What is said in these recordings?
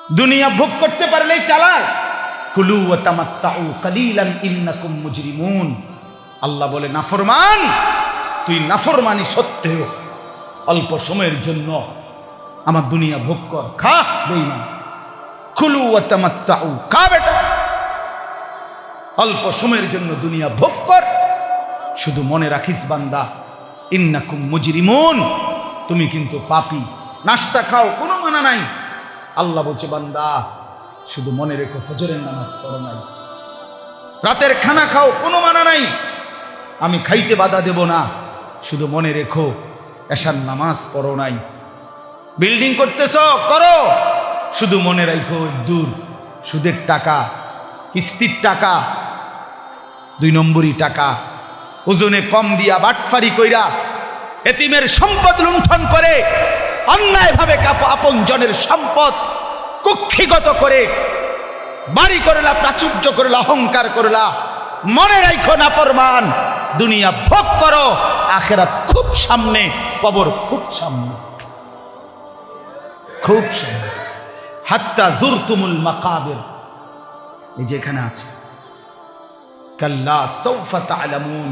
দুনিয়া ভোগ করতে পারলেই চালায়। কুলু ওয়া তামাত্তাউ কালিলান ইন্নাকুম মুজরিমুন। আল্লাহ বলে, নাফরমান, তুই নাফরমানি সত্ত্বেও অল্প সময়ের জন্য আমার দুনিয়া ভোগ কর, খা বেঈমান। কুলু ওয়া তামাত্তাউ, খা বেটা, অল্প সময়ের জন্য দুনিয়া ভোগ কর। শুধু মনে রাখিস বান্দা, ইন্নাকুম মুজরিমুন, তুমি কিন্তু পাপী। নাস্তা খাও, কোনো মানা নাই। আল্লাহ বলছে, বান্দা শুধু মনে রেখো, ফজরের নামাজ পড়ো নাই। রাতের খানা খাও, কোনো মানা নাই, আমি খাইতে বাধা দেব না, শুধু মনে রেখো এশার নামাজ পড়ো নাই। বিল্ডিং করতেছ, করো, শুধু মনে রাখো দূর সুদের টাকা, কিস্তির টাকা, 2 নম্বরই টাকা, ওজনে কম দিয়া বাটফারি কইরা এতিমের সম্পদ লুণ্ঠন করে, অন্যায়ভাবে আপন জনের সম্পদ কুক্ষিগত করে বাড়ি করলা, প্রাচুর্য করলা, অহংকার করলা। মনে রাখো নাফরমান, দুনিয়া ভোগ করো, আখিরাত খুব সামনে, কবর খুব সামনে, খুব সামনে। হাত্তা যুরতুমুল মাকাবির, এই যে এখানে আছে, কাল্লা সাউফা তা'লামুন।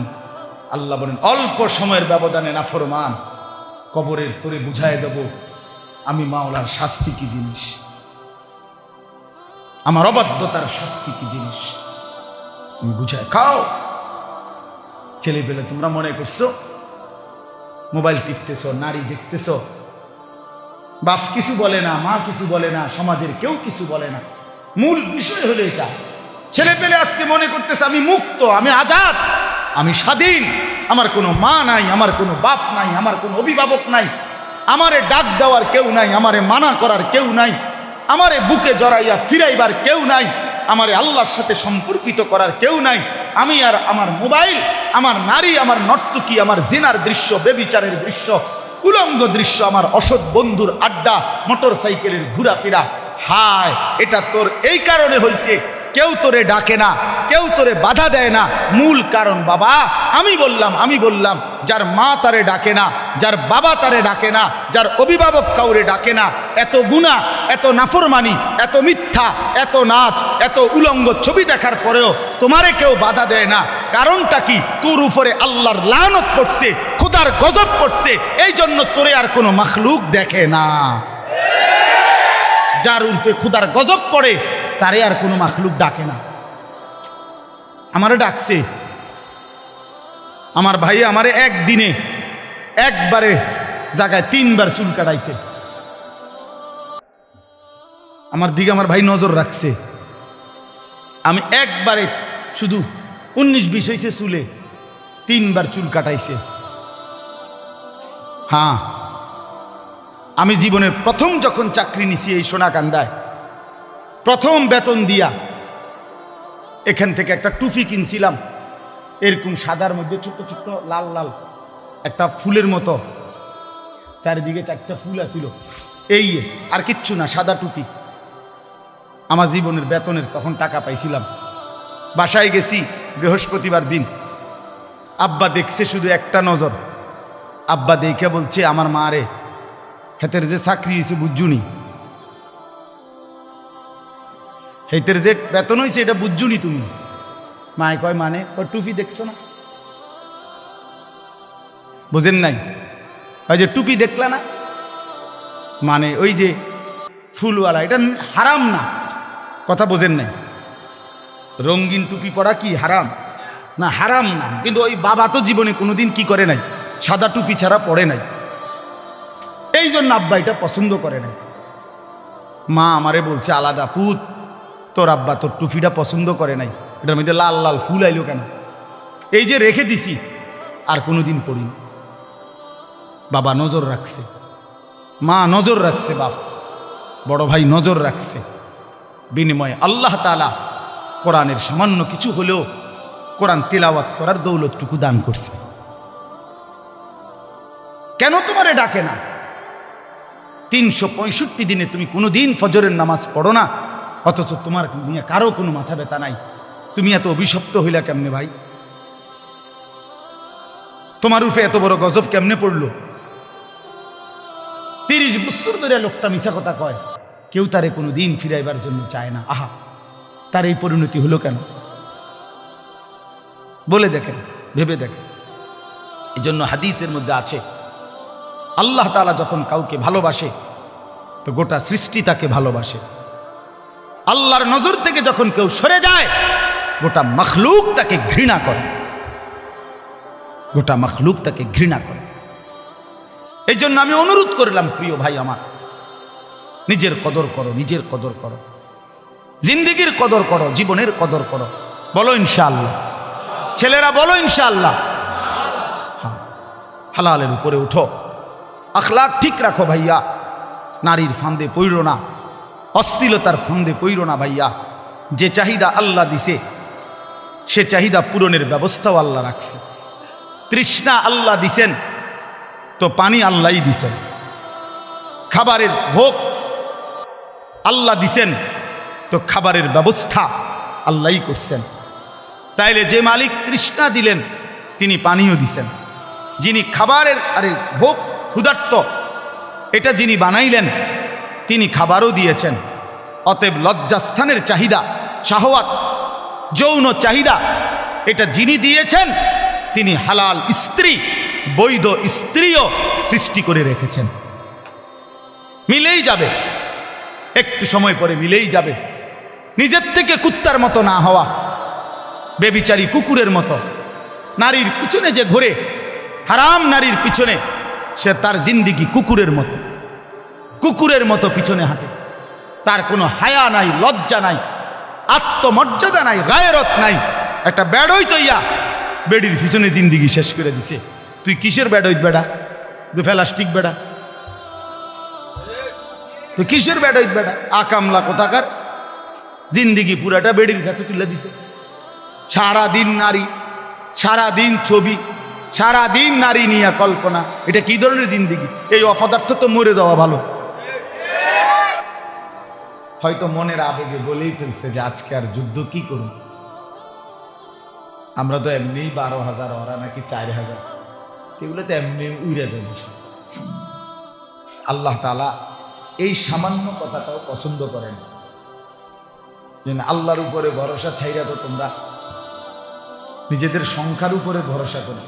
আল্লাহ বলেন, অল্প সময়ের ব্যবধানে নাফরমান, কবরের তোরে বুঝায় দেব আমি মাওলার শাস্তি কি জিনিস, আমার অবাধ্যতার শাস্তি কি জিনিস, আমি বুঝায়। খাও, ছেলে পেলে তোমরা মনে করছো মোবাইল টিপতেছ, নারী দেখতেছ, বাপ কিছু বলে না, মা কিছু বলে না, সমাজের কেউ কিছু বলে না। মূল বিষয় হলো এটা, ছেলে পেলে আজকে মনে করতেছে আমি মুক্ত, আমি আজাদ, আমি স্বাধীন, আমার কোনো মা নাই, আমার কোনো বাপ নাই, আমার কোনো অভিভাবক নাই, আমারে ডাক দেওয়ার কেউ নাই, আমারে মানা করার কেউ নাই, আমারে বুকে জড়াইয়া ফিরাইবার কেউ নাই, আমারে আল্লাহর সাথে সম্পর্কিত করার কেউ নাই। আমি আর আমার মোবাইল, আমার নারী, আমার নর্তকী, আমার জিনার দৃশ্য, বেবিচারের দৃশ্য, উলঙ্গ দৃশ্য, আমার অসৎ বন্ধুর আড্ডা, মোটর সাইকেলের ঘোরাফেরা। হায়, এটা তোর এই কারণে হয়েছে, কেউ তোরে ডাকে না, কেউ তোরে বাধা দেয় না। মূল কারণ বাবা, আমি বললাম, যার মা তারে ডাকে না, যার বাবা তারে ডাকে না, যার অভিভাবক কাউরে ডাকে না, এত গুনাহ, এত নাফরমানি, এত মিথ্যা, এত নাচ, এত উলঙ্গ ছবি দেখার পরেও তোমারে কেউ বাধা দেয় না। কারণটা কি? তোর উপরে আল্লাহর লানত পড়ছে, খোদার গজব পড়ছে, এই জন্য তোরে আর কোনো মাখলুক দেখে না। যার উর্ফে খোদার গজব পড়ে তারে আর কোনো মাখলুক ডাকে না। আমারে ডাকছে, আমার ভাই আমারে একদিনে একবারে জায়গায় 3 বার চুল কাটাইছে। আমার দিকে আমার ভাই নজর রাখছে, আমি একবারে শুধু 19-20 হয়েছে চুলে, 3 বার চুল কাটাইছে। হ্যাঁ, আমি জীবনের প্রথম যখন চাকরি নিছি এই সোনাকান্দায়, প্রথম বেতন দিয়া এখান থেকে একটা টুপি কিনছিলাম, এরকম সাদার মধ্যে ছোট্ট ছোট্ট লাল লাল একটা ফুলের মতো, চারিদিকে 4টা ফুল আছিল, এই আর কিচ্ছু না, সাদা টুপি। আমার জীবনের বেতনের তখন টাকা পাইছিলাম। বাসায় গেছি বৃহস্পতিবার দিন, আব্বা দেখছে শুধু একটা নজর, আব্বা দেখে বলছে আমার মা রে, হেতের যে চাকরি হয়েছে বুঝুনি, হেতের যে বেতন হয়েছে এটা বুঝুনি তুমি? মায় কয় মানে? ওই টুপি দেখছো না, বোঝেন নাই? ওই যে টুপি দেখলা না, মানে ওই যে ফুলওয়ালা, এটা হারাম না, কথা বোঝেন নাই? রঙিন টুপি পরা কি হারাম? না, হারাম না, কিন্তু ওই বাবা তো জীবনে কোনোদিন কি করে নাই, সাদা টুপি ছাড়া পড়ে নাই, এই জন্য আব্বা এটা পছন্দ করে নাই। মা আমারে বলছে আলাদা, ফুত তোর আব্বা তোর টুপিটা পছন্দ করে নাই, এটার মধ্যে লাল লাল ফুল আইলো কেন? এই যে রেখে দিছি, আর কোনোদিন পড়িনি। বাবা নজর রাখছে, মা নজর রাখছে, বাপ বড় ভাই নজর রাখছে, বিনিময়ে আল্লাহ তাআলা কোরআনের সামান্য কিছু হলেও কোরআন তিলাওয়াত করার দৌলতটুকু দান করছে। কেন তোমারে ডাকে না? 365 দিনে তুমি কোনোদিন ফজরের নামাজ পড়ো না, অথচ তোমার নিয়ে কারো কোনো মাথা ব্যথা নাই। তুমি এত অভিশপ্ত হইলা কেমনে ভাই? তোমার উপরে এত বড় গজব কেমনে পড়লো? 30 বছর ধরে লোকটা মিছা কথা কয়, কেউ তারে কোনো দিন ফিরাইবার জন্য চায় না। আহা, তার এই পরিণতি হলো কেন? বলে দেখেন, ভেবে দেখেন। এই জন্য হাদিসের মধ্যে আছে, আল্লাহ তাআলা যখন কাউকে ভালোবাসে তো গোটা সৃষ্টি তাকে ভালোবাসে। আল্লাহর নজর থেকে যখন কেউ সরে যায়, গোটা মখলুক তাকে ঘৃণা করে, গোটা মখলুক তাকে ঘৃণা করে। এই জন্য আমি অনুরোধ করলাম, প্রিয় ভাই আমার, নিজের কদর করো, নিজের কদর করো, জিন্দেগির কদর করো, জীবনের কদর করো। বলো ইনশাআল্লাহ, ছেলেরা বলো ইনশাআল্লাহ। হ্যাঁ, হালালের উপরে উঠো, আখলাক ঠিক রাখো ভাইয়া, নারীর ফান্দে পইরো না, অশ্লীলতার ফান্দে পইরো না ভাইয়া। যে চাহিদা আল্লাহ দিছে সে চাহিদা পূরণের ব্যবস্থাও আল্লাহ রাখছে। তৃষ্ণা আল্লাহ দিছেন তো পানি আল্লাহই দিছেন, খাবারের ভোগ আল্লাহ দিছেন তো খাবারের ব্যবস্থা আল্লাহই করছেন। তাইলে যে মালিক তৃষ্ণা দিলেন তিনি পানিও দিছেন, যিনি খাবারের ভোগ ক্ষুধার্ত এটা যিনি বানাইলেন তিনি খাবারও দিয়েছেন। অতএব লজ্জাস্থানের চাহিদা, শাহওয়াত, যৌন চাহিদা এটা যিনি দিয়েছেন তিনি হালাল স্ত্রী, বৈধ স্ত্রীও সৃষ্টি করে রেখেছেন। মিলেই যাবে, একটু সময় পরে মিলেই যাবে। নিজের থেকে কুত্তার মতো না হওয়া, বেবিচারী কুকুরের মতো নারীর পিছনে যে ঘুরে, হারাম নারীর পিছনে, সে তার জিন্দিগি কুকুরের মতো, কুকুরের মতো পিছনে হাঁটে। তার কোনো হায়া নাই, লজ্জা নাই, আত্মমর্যাদা নাই, গায়রত নাই। একটা বেড়ই তৈয়া বেডির পিছনে জিন্দিগি শেষ করে দিছে। তুই কিসের বেড়ই বেড়া? তুই প্লাস্টিক বেড়া, তুই কিসের বেড়ই বেড়া? আকামলা কোথাকার, জিন্দিগি পুরাটা বেডির কাছে তুলে দিছে। সারাদিন নারী, সারাদিন ছবি, সারাদিন নারী নিয়ে কল্পনা। এটা কি ধরনের জিন্দিগি? এই অপদার্থ তো মরে যাওয়া ভালো। হয়তো মনের আবেগে বলেই ফেলছে যে আজকে আর যুদ্ধ কি করুন, আমরা তো এমনি 12,000, ওরা নাকি 4,000, এগুলো তো এমনি উড়ে যাবে। আল্লাহ তাআলা এই সামান্য কথাটাও পছন্দ করেন। আল্লাহর উপরে ভরসা ছাইরা তো তোমরা নিজেদের সংখ্যার উপরে ভরসা করো।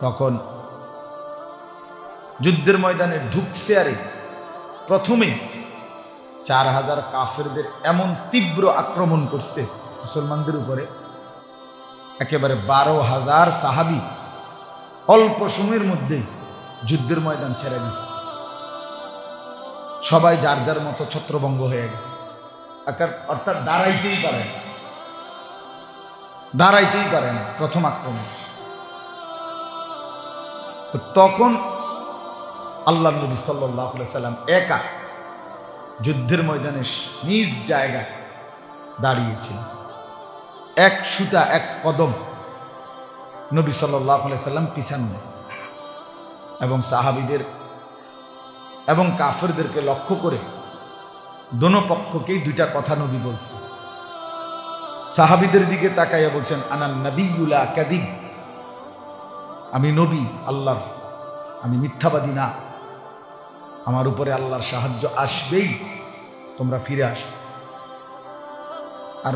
তখন যুদ্ধের ময়দানে ঢুকছে, আরে প্রথমে 4,000 কাফেরদের এমন তীব্র আক্রমণ করছে মুসলমানদের উপরে, একেবারে 12,000 সাহাবী অল্প সময়ের মধ্যে যুদ্ধের ময়দান ছেড়ে দিছে। সবাই যার যার মতো ছত্রভঙ্গ হয়ে গেছে। অর্থাৎ দাঁড়াইতেই পারে না, দাঁড়াইতেই পারে না প্রথম আক্রমণ। তো তখন আল্লাহ নবী সাল্লাল্লাহু আলাইহি সাল্লাম একা যুদ্ধের ময়দানে নিজ জায়গায় দাঁড়িয়েছিলেন। এক সুতা, এক কদম নবী সাল্লাল্লাহু আলাইহি সাল্লাম পিছান নেন এবং সাহাবীদের এবং কাফেরদেরকে লক্ষ্য করে দোনো পক্ষকেই দুইটা কথা নবী বলছেন। সাহাবীদের দিকে তাকাইয়া বলছেন, আনান নবিয়্যু লা কাযিব, আমি নবী আল্লাহর, আমি মিথ্যাবাদী না, আমার উপরে আল্লাহর সাহায্য আসবেই, তোমরা ফিরে আসো। আর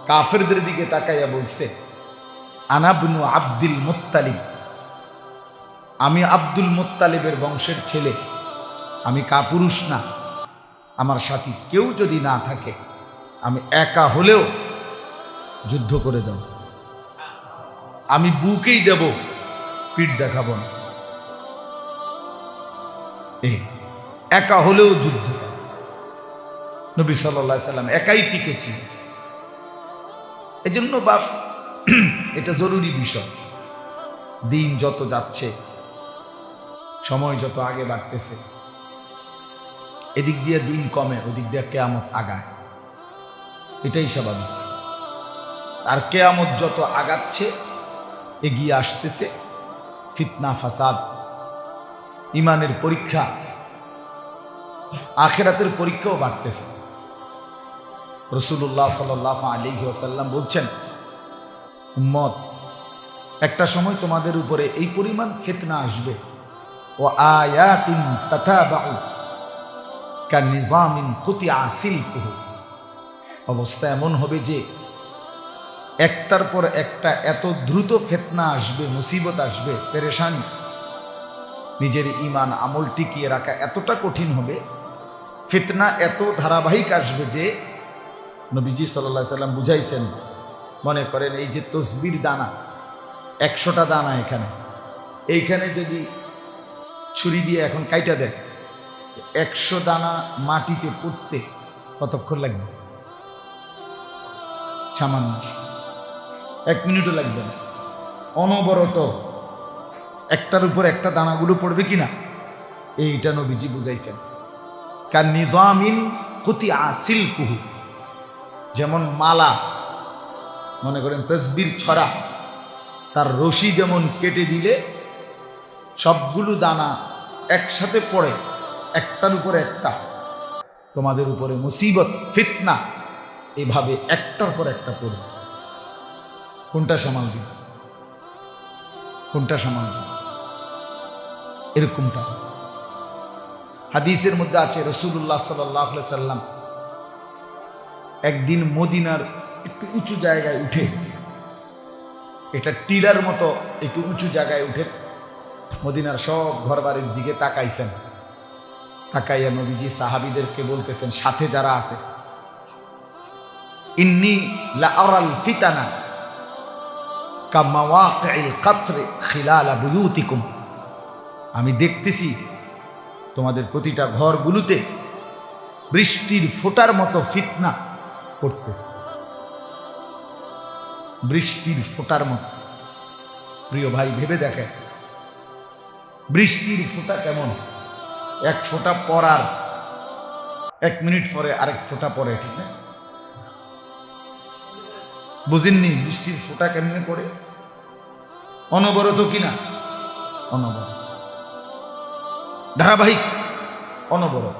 কাফেরদের দিকে তাকাইয়া বলছে, আনা ইবনু আব্দুল মুত্তালিব, আমি আব্দুল মুত্তালিবের বংশের ছেলে, আমি কাপুরুষ না, আমার সাথী কেউ যদি না থাকে আমি একা হলেও যুদ্ধ করে যাব, আমি বুকেই দেব, পিঠ দেখাবো না। এই একা হলেও যুদ্ধ। নবী সাল্লাল্লাহু আলাইহি সাল্লাম একাই টিকেছি। এজন্য বাপ, এটা জরুরি বিষয়। দিন যত যাচ্ছে, সময় যত আগে বাড়তেছে, এদিক দিয়ে দিন কমে, ওদিক দিয়ে কিয়ামত আগায়, এটাই স্বাভাবিক। আর কিয়ামত যত আগাচ্ছে, এগিয়ে আসতেছে ফিতনা, ফাসাদ, ইমানের পরীক্ষা, আখিরাতের পরীক্ষাও বাড়তেছে। রাসূলুল্লাহ সাল্লাল্লাহু আলাইহি ওয়াসাল্লাম বলছেন, উম্মত, একটা সময় তোমাদের উপরে এই পরিমাণ ফিতনা আসবে, ও আয়াতিন তাতাবাউ, কানিজামিন কুতিয়া সিলকুহু, অবস্থা এমন হবে যে একটার পর একটা এত দ্রুত ফিতনা আসবে, মুসিবত আসবে, পেরেশানি, নিজের ঈমান আমল টিকিয়ে রাখা এতটা কঠিন হবে, ফিতনা এত ধারাবাহিক আসবে যে নবীজি সাল্লাল্লাহু আলাইহি সাল্লাম বুঝাইছেন, মনে করেন এই যে তসবির দানা, 100টা দানা এইখানে যদি ছুরি দিয়ে এখন কাইটা দেয়, 100 দানা মাটিতে পুঁততে কতক্ষণ লাগবে? সামান্য 1 মিনিটও লাগবে না। অনবরত একটার উপর একটা দানাগুলো পড়বে কিনা, এইটা নবীজি বুঝাইছেন। কার নিজামিন কুতিয়া সিলকুহু, যেমন মালা, মনে করেন তসবির ছড়া, তার রশি যেমন কেটে দিলে সবগুলো দানা একসাথে পড়ে, একটার উপরে একটা, তোমাদের উপরে মুসিবত ফিতনা এভাবে একটার পর একটা পড়বে। কোনটা সামাল দিবে? কোনটা সামাল দিবে? এরকমটা হাদিসের মধ্যে আছে, রাসূলুল্লাহ সাল্লাল্লাহু আলাইহি সাল্লাম একদিন মদিনার একটু উঁচু জায়গায় উঠে, এটা টিলার মতো একটু উঁচু জায়গায় উঠে মদিনার সব ঘরবাড়ির দিকে তাকাইছেন। তাকাইয়া নবীজি সাহাবীদেরকে বলতেছেন, সাথে যারা আছে, ইন্নী লা আরাল ফিতানা কামাওয়াকিল কাতরে খিলালা বুয়ুতিকুম, আমি দেখতেছি তোমাদের প্রতিটা ঘরগুলোতে বৃষ্টির ফোঁটার মতো ফিতনা পড়তেছে, বৃষ্টির ফোঁটার মতো। প্রিয় ভাই, ভেবে দেখেন বৃষ্টির ফোঁটা কেমন, এক ফোঁটা পড়ার 1 মিনিট পরে আরেক ফোঁটা পড়ে, ঠিক না? বুঝেননি বৃষ্টির ফোঁটা কেমনে পড়ে? অনবরত কিনা? অনবরত, ধারাবাহিক, অনবরত।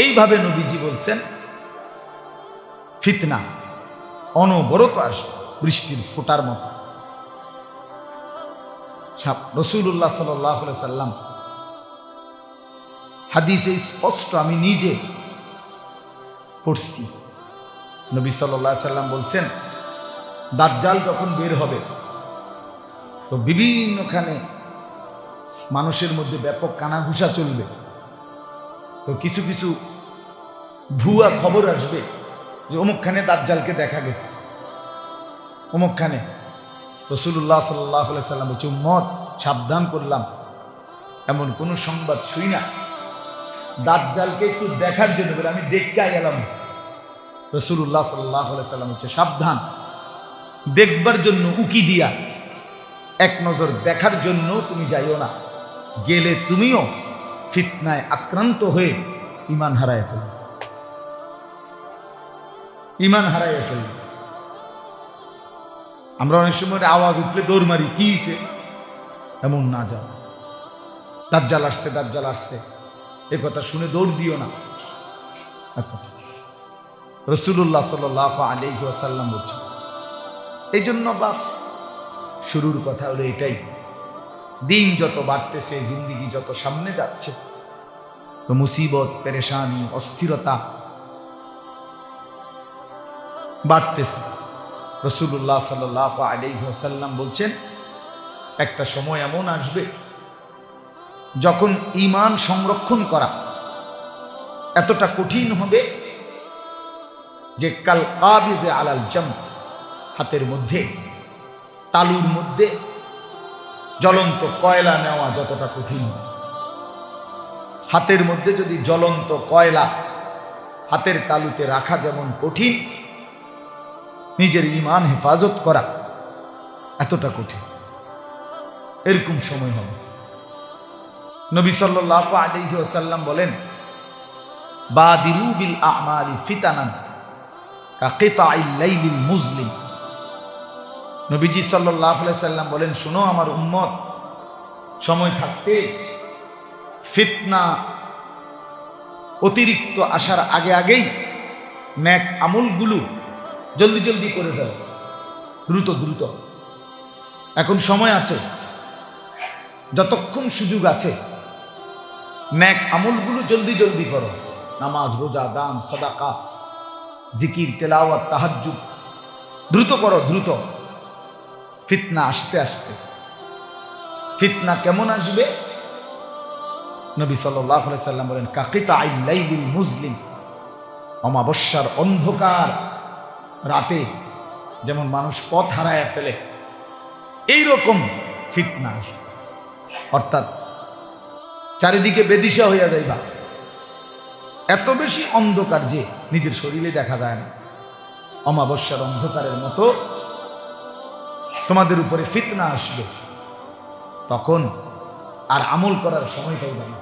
এইভাবে নবীজি বলছেন ফিতনা অনবরত আসবে বৃষ্টির ফোঁটার মতো। রাসূলুল্লাহ সাল্লাল্লাহু আলাইহি সাল্লাম হাদিসে স্পষ্ট, আমি নিজে পড়ছি, নবী সাল্লাল্লাহু আলাইহি সাল্লাম বলছেন, দাজ্জাল যখন বের হবে তো বিভিন্নখানে মানুষের মধ্যে ব্যাপক কানাঘুষা চলবে, তো কিছু কিছু ভুয়া খবর আসবে যে অমুকখানে দাজ্জালকে দেখা গেছে, অমুকখানে। রাসূলুল্লাহ সাল্লাল্লাহু আলাইহি সাল্লাম বলছে, উম্মত সাবধান করলাম, এমন কোন সংবাদ শুই না দাজ্জালকে একটু দেখার জন্য বলে আমি দেখতে এলাম। রাসূলুল্লাহ সাল্লাল্লাহু আলাইহি সাল্লাম বলছে, সাবধান, দেখবার জন্য উকি দিয়া, এক নজর দেখার জন্য তুমি যাইও না, গেলে তুমিও ফিতনায় আক্রান্ত হয়ে ঈমান হারায় ফেলবে, ঈমান হারায় ফেলবে। আমরা অনেক সময় আওয়াজ উঠলে দৌড় মারি, কি হইছে, এমন না যাও, দাজ্জাল আসছে, দাজ্জাল আসছে, এই কথা শুনে দৌড় দিও না। রাসূলুল্লাহ সাল্লাল্লাহু আলাইহি ওয়াসাল্লাম বলছেন, এই জন্য বাপ শুরুর কথা হলো এটাই, দিন যত বাড়তেছে, জিন্দিগি যত সামনে যাচ্ছে, তো মুসিবত, পেরেশানি, অস্থিরতা বাড়তেছে। রাসূলুল্লাহ সাল্লাল্লাহু আলাইহি ওয়াসাল্লাম বলছেন, একটা সময় এমন আসবে যখন ঈমান সংরক্ষণ করা এতটা কঠিন হবে যে কাল কাবিযে আলাল জাম, হাতের মধ্যে, তালুর মধ্যে জ্বলন্ত কয়লা নেওয়া যতটা কঠিন, হাতের মধ্যে যদি জ্বলন্ত কয়লা হাতের তালুতে রাখা যেমন কঠিন, নিজের ঈমান হেফাজত করা এতটা কঠিন। এরকম সময় হবে। নবী সাল্লাল্লাহু আলাইহি ওয়াসাল্লাম বলেন, বাদিরু বিল আমালি ফিতানান কাকিতাইল লাইলিল মুজলিম। নবীজি সাল্লাল্লাহু আলাইহি ওয়াসাল্লাম বলেন, শোনো আমার উম্মত, সময় থাকতে ফিতনা অতিরিক্ত আসার আগে আগেই নেক আমলগুলো জলদি জলদি করে ফেল, দ্রুত দ্রুত। এখন সময় আছে, যতক্ষণ সুযোগ আছে নেক আমলগুলো জলদি জলদি করো, নামাজ, রোজা, দান, সাদাকা, জিকির, তেলাওয়াত, তাহাজ্জুদ দ্রুত করো, দ্রুত। ফিতনা আসতে আসতে, ফিতনা কেমন আসবে? নবী সাল্লাল্লাহু আলাইহি সাল্লাম বলেন, কাকিতাইল লাইলিল মুজলিম, অমাবস্যার অন্ধকার রাতে যেমন মানুষ পথ হারায় ফেলে, এইরকম ফিতনা আসবে। অর্থাৎ চারিদিকে বেদিশা হইয়া যাইবা, এত বেশি অন্ধকার যে নিজের শরীরে দেখা যায় না। অমাবস্যার অন্ধকারের মতো তোমাদের উপরে ফিতনা আসবে, তখন আর আমল করার সময় পাইবে না।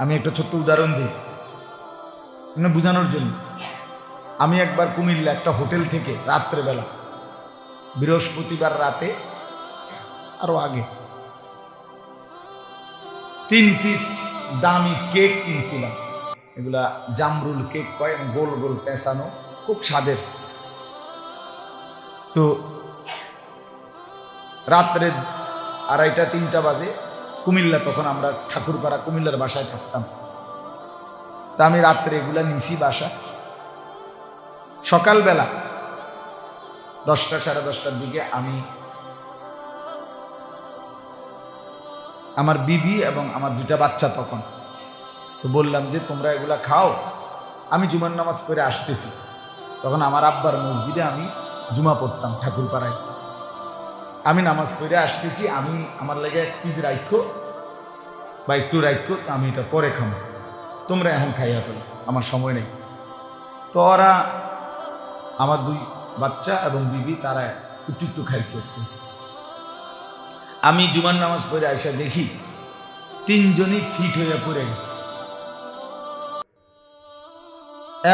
আমি একটা ছোট্ট উদাহরণ দিই বোঝানোর জন্য। আমি একবার কুমিল্লা একটা হোটেল থেকে রাত্রেবেলা, বৃহস্পতিবার রাতে, আরো আগে, 3 পিস দামি কেক কিনছিলাম। এগুলা জামরুল কেক কয়, গোল গোল পেঁচানো, খুব স্বাদের। তো রাত্রে 2:30-3টা বাজে কুমিল্লা, তখন আমরা ঠাকুরপাড়া কুমিল্লার বাসায় থাকতাম। তা আমি রাত্রে এগুলা নিছি বাসা। সকালবেলা 10টা সাড়ে 10টার দিকে আমি আমার বিবি এবং আমার 2টা বাচ্চা তখন, তো বললাম যে তোমরা এগুলা খাও, আমি জুমার নামাজ পড়ে আসতেছি। তখন আমার আব্বার মসজিদে আমি জুমা পড়তাম ঠাকুরপাড়ায়। আমি নামাজ পড়ে আসতেছি, আমি আমার লাগে 1 পিস রাখো বা একটু রাখো, আমি এটা পরে খাবো, তোমরা এখন খাইয়া ফেলো, আমার সময় নেই। তো ওরা, আমার 2 বাচ্চা এবং বিবি, তারা একটু একটু খাইছে একটু। আমি জুমার নামাজ পড়ে আইসা দেখি 3 জনই ফিট হইয়া পড়ে গেছে।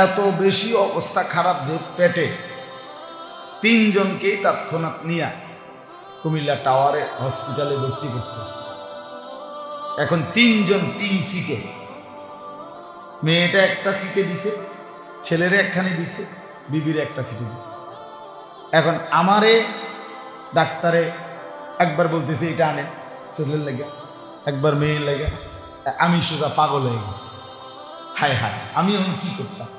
এত বেশি অবস্থা খারাপ যে পেটে 3 জনকেই তৎক্ষণাৎ নিয়ে কুমিল্লা টাওয়ারে হসপিটালে ভর্তি করতেছে। এখন 3 জন 3 সিটে, মেয়েটা একটা সিটে দিছে, ছেলেরে একখানে দিছে, বিবির একটা সিটে দিছে। এখন আমারে ডাক্তারে একবার বলতেছে এটা আনেন ছেলের লেগে, একবার মেয়ের লেগে। আমি সোজা পাগল হয়ে গেছি। হায় হায়, আমি এখন কি করতাম?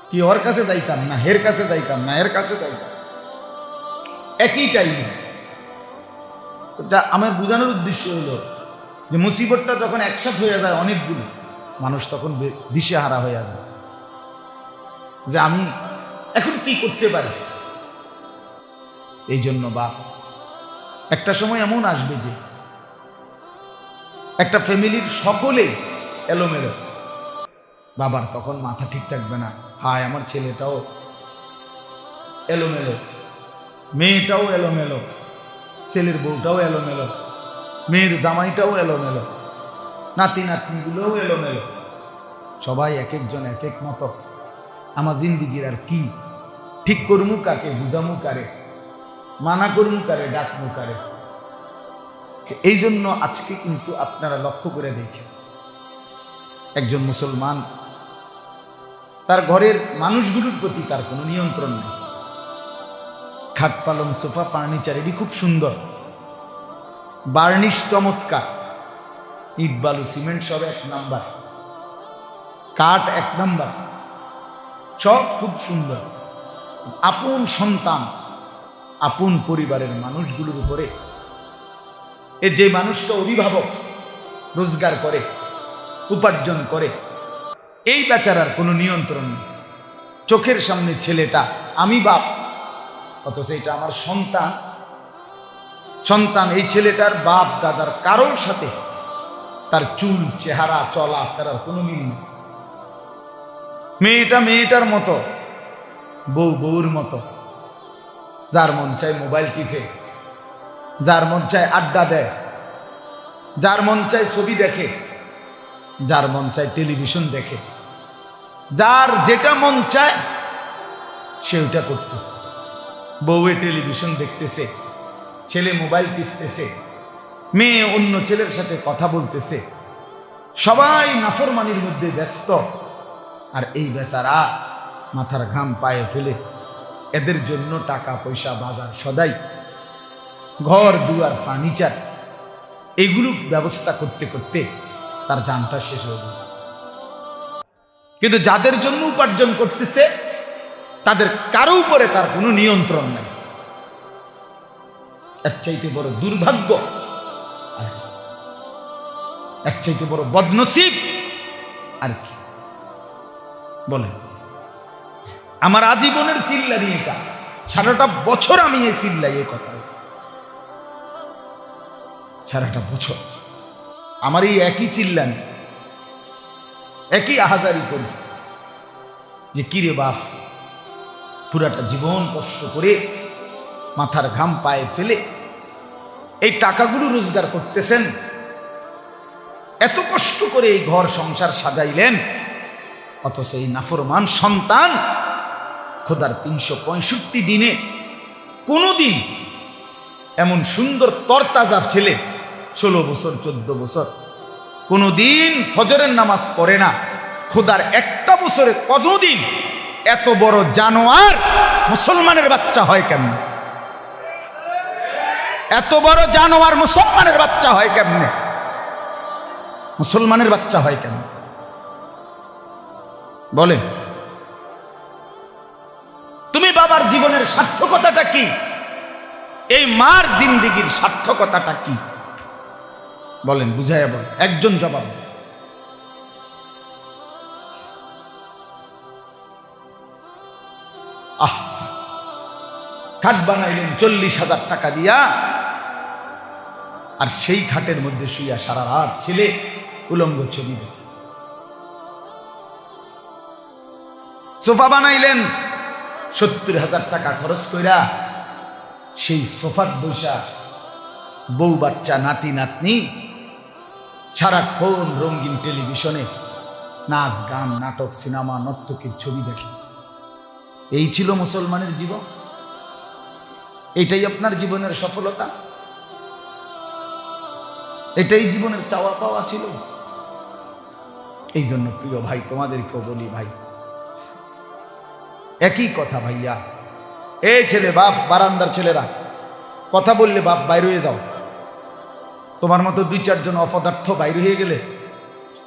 কি ওর কাছে যাইতাম না হের কাছে যাইতাম না এর কাছে যাইতাম, একই টাইমে। যা আমার বোঝানোর উদ্দেশ্য হলো যে মুসিবতটা যখন একসাথে হয়ে যায় অনেকগুলো, মানুষ তখন দিশেহারা হয়ে যায় যে আমি এখন কি করতে পারি। এই জন্য বাপ, একটা সময় এমন আসবে যে একটা ফ্যামিলির সকলেই এলোমেলো, বাবার তখন মাথা ঠিক থাকবে না। হায়, আমার ছেলেটাও এলোমেলো, মেয়েটাও এলোমেলো, ছেলের বউটাও এলোমেলো, মেয়ের জামাইটাও এলোমেলো, নাতি নাতনিগুলোও এলোমেলো, সবাই এক একজন এক এক মতো। আমার জিন্দিগির আর কি ঠিক করমু কাকে, বুঝামু কারে, মানা করমু কারে, ডাকমু কারে। এই জন্য আজকে কিন্তু আপনারা লক্ষ্য করে দেখেন, একজন মুসলমান তার ঘরের মানুষগুলোর প্রতি তার কোনো নিয়ন্ত্রণ নেই। খাট পালং সোফা ফার্নিচার এটি খুব সুন্দর, বার্নিশ চমৎকার, ইট বালু সিমেন্ট সব 1 নাম্বার, কাঠ 1 নাম্বার, সব খুব সুন্দর। আপন সন্তান, আপন পরিবারের মানুষগুলোর উপরে যে মানুষটা অভিভাবক, রোজগার করে, উপার্জন করে, এই বেচারার কোনো নিয়ন্ত্রণ নেই। চোখের সামনে ছেলেটা, আমি বাপ, অথচ এটা আমার সন্তান। সন্তান এই ছেলেটার বাপ দাদার কারোর সাথে তার চুল, চেহারা, চলা ফেরার কোনো মিল নেই। মেয়েটা মেয়েটার মতো, বউ বউর মতো, যার মন চায় মোবাইল টিপে, যার মন চায় আড্ডা দেয়, যার মন চায় ছবি দেখে, যার মন চায় টেলিভিশন দেখে, যার যেটা মন চায় সে ওটা করতেছে। বউয়ে টেলিভিশন দেখতেছে, ছেলে মোবাইল টিপতেছে, মেয়ে অন্য ছেলের সাথে কথা বলতেছে, সবাই নাফরমানির মধ্যে ব্যস্ত। আর এই বেচারা মাথার ঘাম পায়ে ফেলে এদের জন্য টাকা পয়সা, বাজার সদাই, ঘর দুয়ার, ফার্নিচার, এইগুলো ব্যবস্থা করতে করতে তার জানটা শেষ হয়ে গেল। কিন্তু যাদের জন্য উপার্জন করতেছে তাদের কারো উপরে তার কোনো নিয়ন্ত্রণ নাই। এর চাইতে বড় দুর্ভাগ্য, এর চাইতে বড় বদনসিব আর কি বলেন? আমার আজীবনের চিল্লানি এটা, সারাটা বছর আমি এই চিল্লাই এই কথা, সারাটা বছর আমার এই একই চিল্লানি, একই আহাজারি করি যে কিরে বাপ, পুরাটা জীবন কষ্ট করে মাথার ঘাম পায়ে ফেলে এই টাকাগুলো রোজগার করতেছেন, এত কষ্ট করে এই ঘর সংসার সাজাইলেন, অথচ এই নাফরমান সন্তান খোদার 365 দিনে কোনোদিন এমন সুন্দর তরতাজা ছেলে 16 বছর 14 বছর কোনোদিন ফজরের নামাজ পড়ে না, খোদার একটা বছরে কতদিন এত বড় জানোয়ার মুসলমানের বাচ্চা হয় কেমনে? এত বড় জানোয়ার মুসলমানের বাচ্চা হয় কেমনে? মুসলমানের বাচ্চা হয় কেন বলেন? তুমি বাবার জীবনের সার্থকতাটা কি? এই মার জিন্দেগির সার্থকতাটা কি বলেন? বুঝাইয়া বল, একজন জবাব। খাট বানাইলেন 40,000 টাকা দিয়া, আর সেই খাটের মধ্যে শুইয়া সারা রাত ছেলে উলঙ্গ ছবি দেখে। সোফা বানাইলেন 70,000 টাকা খরচ কইরা, সেই সোফার বৈশা বউ বাচ্চা নাতি নাতনি সারাক্ষণ রঙিন টেলিভিশনে নাচ গান নাটক সিনেমা নর্তকীর ছবি দেখে। এই ছিল মুসলমানের জীবন? এটাই আপনার জীবনের সফলতা? এটাই জীবনের চাওয়া পাওয়া ছিল? এই জন্য প্রিয় ভাই, তোমাদেরকেও বলি ভাই, একই কথা ভাইয়া, এই ছেলে বাপ, বারান্দার ছেলেরা কথা বললে বাপ বাইরে হয়ে যাও। তোমার মতো 2-4 জন অপদার্থ বাইরে হয়ে গেলে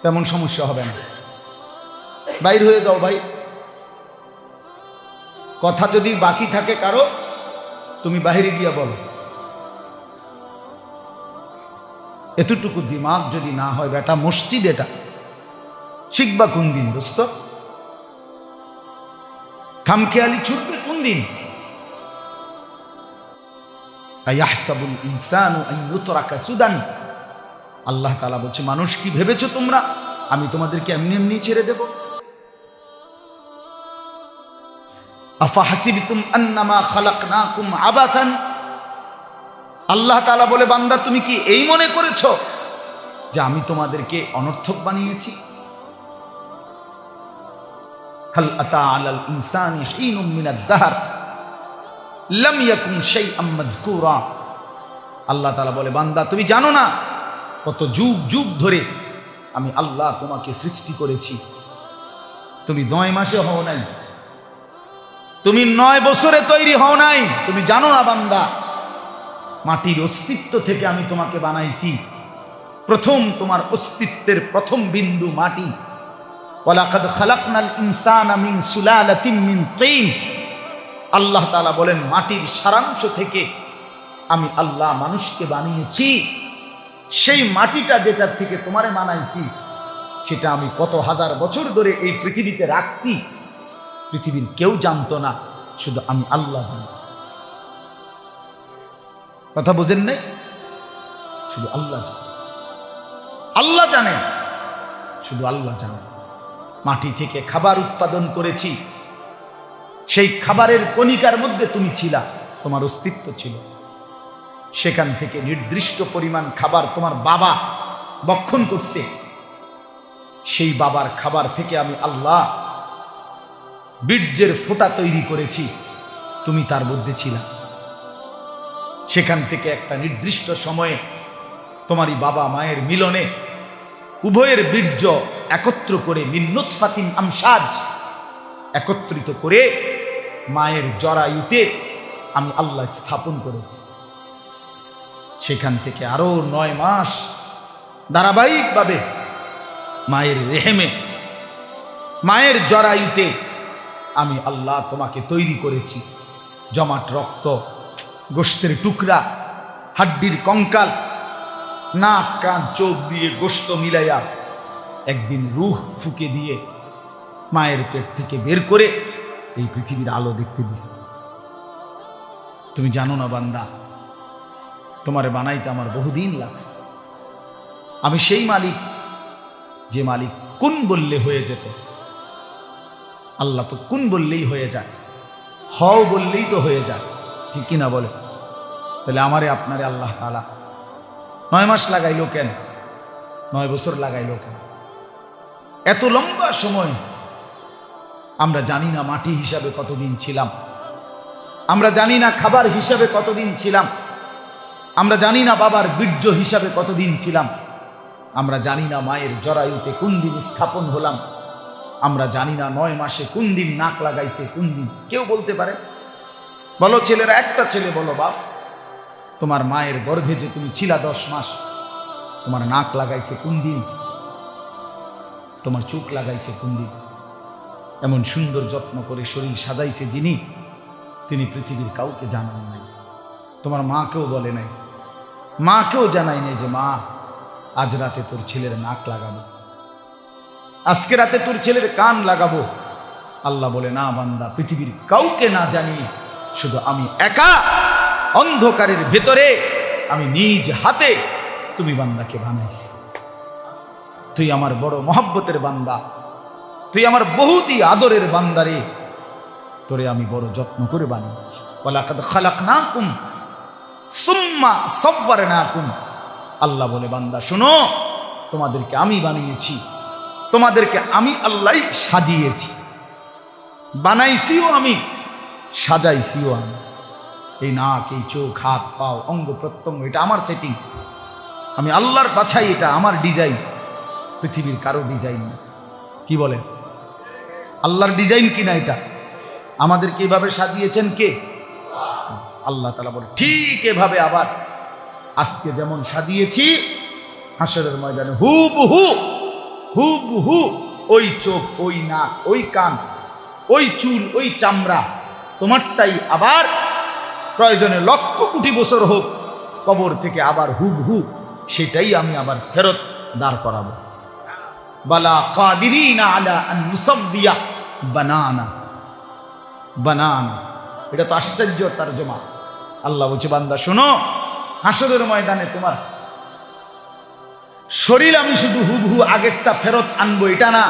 তেমন সমস্যা হবে না, বাইরে হয়ে যাও ভাই। কথা যদি বাকি থাকে কারো, তুমি বাহিরে গিয়া বলো। এতটুকু দিমাগ যদি না হয় বেটা, মসজিদ এটা শিখবা কোন দিন দোস্ত? খামখেয়ালি ছুটবে কোন দিন? আয়াহসাবুল ইনসানু আন ইউতরাকা সুদান। আল্লাহ তাআলা বলছে, মানুষ কি ভেবেছো তোমরা আমি তোমাদেরকে এমনি এমনি ছেড়ে দেব? আফা হাসিবতুম আন্নামা খালাকনাকুম আবাথান। আল্লাহ তাআলা বলে, বান্দা তুমি কি এই মনে করেছো যে আমি তোমাদেরকে অনর্থক বানিয়েছি? হাল আতা আলাল ইনসানি হিনুম মিনাদ দাহর লাম ইয়াকুন শাইআম মাযকুরা। আল্লাহ তাআলা বলে, বান্দা তুমি জানো না কত যুগ যুগ ধরে আমি আল্লাহ তোমাকে সৃষ্টি করেছি। তুমি 9 মাসে হও নাই, তুমি 9 বছরে তৈরি হও নাই। তুমি জানো না বান্দা, মাটির অস্তিত্ব থেকে আমি তোমাকে বানাইছি। প্রথম তোমার অস্তিত্বের প্রথম বিন্দু মাটি। ওয়ালাকাদ খালাকনাল ইনসানা মিন সুলালাতিন মিন তিন। আল্লাহ তাআলা বলেন, মাটির সারাংশ থেকে আমি আল্লাহ মানুষকে বানিয়েছি। সেই মাটিটা যেটার থেকে তোমারে বানাইছি, সেটা আমি কত হাজার বছর ধরে এই পৃথিবীতে রাখছি। পৃথিবীর কেউ জানতো না, শুধু আমি আল্লাহ জানি। কথা বুঝেন নাই? শুধু আল্লাহ জানে, আল্লাহ জানেন, শুধু আল্লাহ জানেন। মাটি থেকে খাবার উৎপাদন করেছি, সেই খাবারের কণিকার মধ্যে তুমি ছিলা, তোমার অস্তিত্ব ছিল। সেখান থেকে নির্দিষ্ট পরিমাণ খাবার তোমার বাবা ভক্ষণ করছে। সেই বাবার খাবার থেকে আমি আল্লাহ বীর্যের ফোঁটা তৈরি করেছি, তুমি তার মধ্যে ছিলা। সেখান থেকে একটা নির্দিষ্ট সময়ে তোমারই বাবা মায়ের মিলনে উভয়ের বীর্য একত্র করে মিন নুতফাতিন আমশাজ একত্রিত করে মায়ের জরায়ুতে আমি আল্লাহ স্থাপন করেছি। সেখান থেকে আরো 9 মাস ধারাবাহিকভাবে মায়ের রেহেমে, মায়ের জরায়ুতে আমি আল্লাহ তোমাকে তৈরি করেছি। জমাট রক্ত, গোশতের টুকরা, হাড্ডির কঙ্কাল, নাক কান চোখ দিয়ে গোশত মিলাইয়া একদিন রূহ ফুঁকে দিয়ে মায়ের পেট থেকে বের করে এই পৃথিবীর আলো দেখতে দিস। তুমি জানো না বান্দা, তোমারে বানাইতে আমার বহুদিন লাগছে। আমি সেই মালিক যে মালিক কোন বললে হয়ে যেত। আল্লাহ তো কোন বললেই হয়ে যায়, হও বললেই তো হয়ে যায়, ঠিক কিনা বলে? তাহলে আমারে আপনারে আল্লাহ তাআলা 9 মাস লাগাইলো কেন? 9 বছর লাগাইলো কেন? এত লম্বা সময় আমরা জানি না মাটি হিসাবে কতদিন ছিলাম, আমরা জানি না খাবার হিসাবে কতদিন ছিলাম, আমরা জানি না বাবার বীর্য হিসাবে কতদিন ছিলাম, আমরা জানি না মায়ের জরায়ুতে কোন দিন স্থাপন হলাম, আমরা জানি না 9 মাসে কোন দিন নাক লাগাইছে, কোন দিন কেউ বলতে পারে? বলো ছেলেরা, একটা ছেলে বলো, বাপ তোমার মায়ের গর্ভে যে তুমি ছিলা 10 মাস, তোমার নাক লাগাইছে কোন দিন? তোমার চোখ লাগাইছে কোন দিন? এমন সুন্দর যত্ন করে শরীর সাজাইছে যিনি, তিনি পৃথিবীর কাউকে জানান নাই। তোমার মাকেও বলে নাই, মাকেও জানাই নাই যে মা আজ রাতে তোর ছেলের নাক লাগাবো, আজকে রাতে তোর ছেলের কান লাগাবো। আল্লাহ বলে না বান্দা, পৃথিবীর কাউকে না জানিয়ে শুধু আমি একা অন্ধকারের ভেতরে আমি নিজ হাতে তুমি বান্দাকে বানাইছি। তুই আমার বড় মহব্বতের বান্দা, তুই আমার বহুতই আদরের বান্দারে, তোরে আমি বড় যত্ন করে বানিয়েছি। ওয়ালাকাদ খালাকনাকুম সুম্মা সাওয়ারনাকুম। আল্লাহ বলে বান্দা শোনো, তোমাদেরকে আমি বানিয়েছি, তোমাদেরকে আমি আল্লাহ সাজিয়েছি, বানাইছিও আমি, সাজাইছিও আমি। এই নাক, এই চোখ, হাত পাও, অঙ্গ প্রত্যঙ্গ, এটা আমার সেটিং, আমি আল্লাহর বাছাই, এটা আমার ডিজাইন, পৃথিবীর কারো ডিজাইন না। কি বলেন? আল্লাহর ডিজাইন কিনা এটা? আমাদেরকে এভাবে সাজিয়েছেন কে? আল্লাহ তাআলা বলে ঠিক এভাবে আবার আজকে যেমন সাজিয়েছি, হাসরের ময়দানে হুবহু হুবহু ওই চোখ, ওই নাক, ওই কান, ওই চুল, ওই চামড়া তোমারটাই আবার প্রয়োজনে 1,00,000 কোটি বছর হোক কবর থেকে আবার হুবহু সেটাই আমি আবার ফেরত দাঁড় করাবো। বালা কাদিরিনা আলা আন নুসাব্বিয়া বানানা। বানানা, এটা তো আশ্চর্য তরজমা। আল্লাহ বলছে বান্দা শোনো, হাসরের ময়দানে তোমার শরীর আমি শুধু হুবহু আগেরটা ফেরত আনবো এটা না,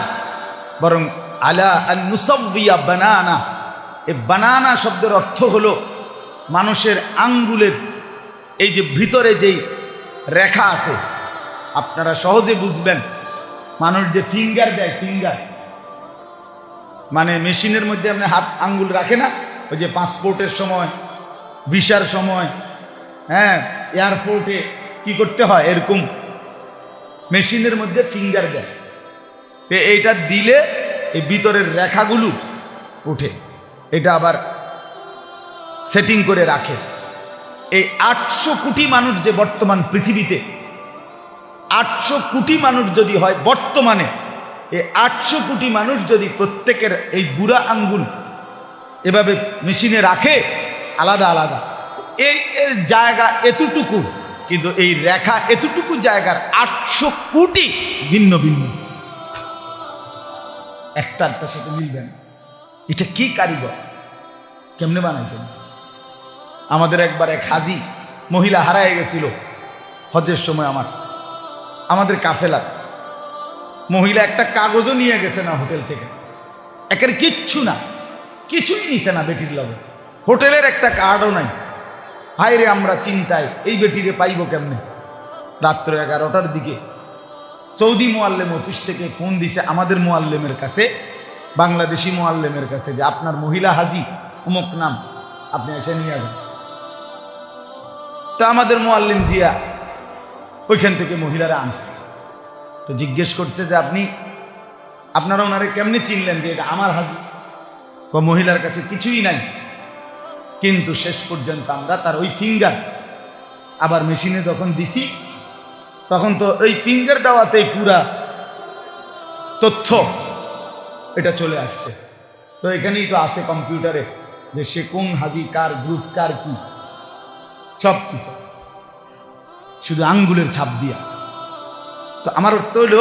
বরং আলা আন নুসাব্বিয়া বানানা। এই বানানা শব্দের অর্থ হলো মানুষের আঙ্গুলের এই যে ভিতরে যেই রেখা আছে, আপনারা সহজে বুঝবেন। মানুষ যে ফিঙ্গার দেয়, ফিঙ্গার মানে মেশিনের মধ্যে আপনি হাত আঙ্গুল রাখে না, ওই যে পাসপোর্টের সময়, ভিসার সময়, হ্যাঁ এয়ারপোর্টে কি করতে হয়, এরকম মেশিনের মধ্যে ফিঙ্গার দেয়। এইটা দিলে এই ভিতরের রেখাগুলো উঠে, এটা আবার সেটিং করে রাখে। এই 800 কোটি মানুষ যে বর্তমান পৃথিবীতে, 800 কোটি মানুষ যদি হয় বর্তমানে, এই 800 কোটি মানুষ যদি প্রত্যেকের এই বুড়া আঙ্গুল এভাবে মেশিনে রাখে আলাদা আলাদা, এই জায়গা এতটুকু, কিন্তু এই রেখা এতটুকু জায়গার 800 কোটি ভিন্ন ভিন্ন, একটার সাথে মিলবেন। এটা কি কারিগর, কেমনে বানাইছেন? আমাদের একবার এক হাজি মহিলা হারায় গেছিল হজের সময়, আমাদের কাফেলার মহিলা একটা কাগজও নিয়ে গেছে না হোটেল থেকে, একের কিচ্ছু না, কিছুই নিছে না বেটির লগে, হোটেলের একটা কার্ডও নাই। হায় রে আমরা চিন্তায়, এই বেটিরে পাইব কেমনে? রাত্র 11টার দিকে সৌদি মুআল্লিম অফিস থেকে ফোন দিছে আমাদের মুআল্লিমের কাছে, বাংলাদেশি মুআল্লিমের কাছে, যে আপনার মহিলা হাজি অমুক নাম, আপনি এসে নিয়ে যান। তো আমাদের মুআল্লিম জিয়া ওইখান থেকে মহিলারা আনছে, তো জিজ্ঞেস করছে যে আপনারা ওনারে কেমনে চিনলেন যে এটা আমার হাজি? মহিলার কাছে কিছুই নাই, কিন্তু শেষ পর্যন্ত আমরা তার ওই ফিঙ্গার আবার মেশিনে যখন দিছি তখন তো ওই ফিঙ্গার দেওয়াতেই পুরা তথ্য এটা চলে আসছে। তো এখানেই তো আছে কম্পিউটারে যে সে কোন হাজি, কার গ্রুপ, কার কি, সব কিছু শুধু আঙ্গুলের ছাপ দিয়া। তো আমার অর্থ হইল